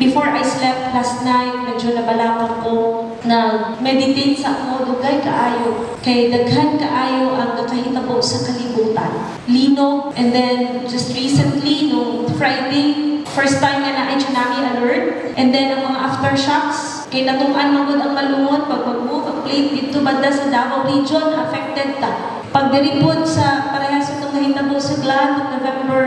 Before I slept last night, medyo nabalakang ko na meditate sa ako, dugay kaayo. Kay daghan kaayo ang nakahitabo sa kalibutan. Linog, and then just recently, no Friday, first time nga na tsunami alert, and then ang mga aftershocks, kay natuan magod ang malungon, pag mag-move ang plate dito banda sa Davao Region, affected ta. Pagdiripod sa parehas itong nahitabo sa GLAD, November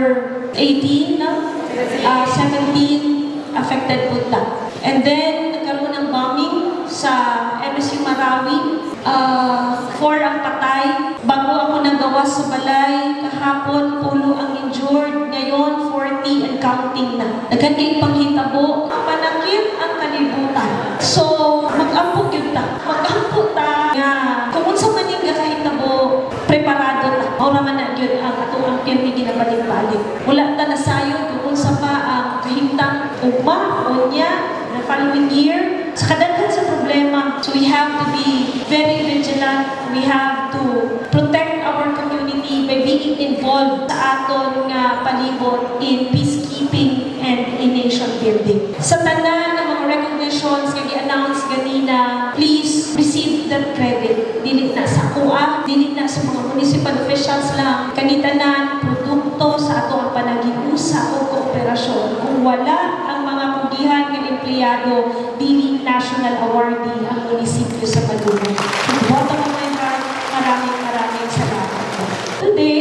18, no? 17, affected po ta. And then, nagkaroon ng bombing sa MSU Marawi. 4 ang patay. Bago ako nagawas sa balay, kahapon, 10 ang injured. Ngayon, 40 and counting na. Nagkan kay panghitabo, panakit ang kalibutan. So, mag-ampo yun ta. Mag-ampo ta. Kung sa maning kahitabo, preparado ta. O naman na yun ang atuang pirmi ginabalik-balik. Wala ta na sayo kung sa pa ang kahintang ugma o niya na following year. Sa kadaghan sa problema, so we have to be very vigilant. We have to protect our community by being involved sa aton nga palibot in peacekeeping and in nation building. Sa tanan ng mga recognitions nga gi-announce ganina, please receive that credit. Dili na sa kuha, dili na sa mga municipal officials lang. Kanitanan, produkto sa ato ang panagiusa o kooperasyon. Kung wala ang mga pugihan ng empleyado, dili national awardee ang munisipyo sa Malunong. From the bottom of my heart, maraming salamat po. Today,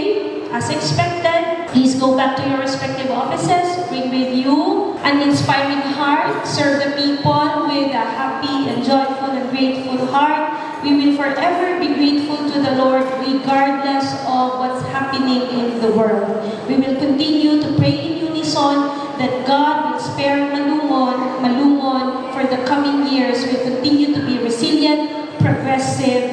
as expected, please go back to your respective offices, bring with you an inspiring heart, serve the people with a happy and joyful and grateful heart. We will forever be grateful to the Lord regardless of what's happening in the world. We will continue to pray in unison that God will spare Malungon for the coming years. We'll continue to be resilient, progressive,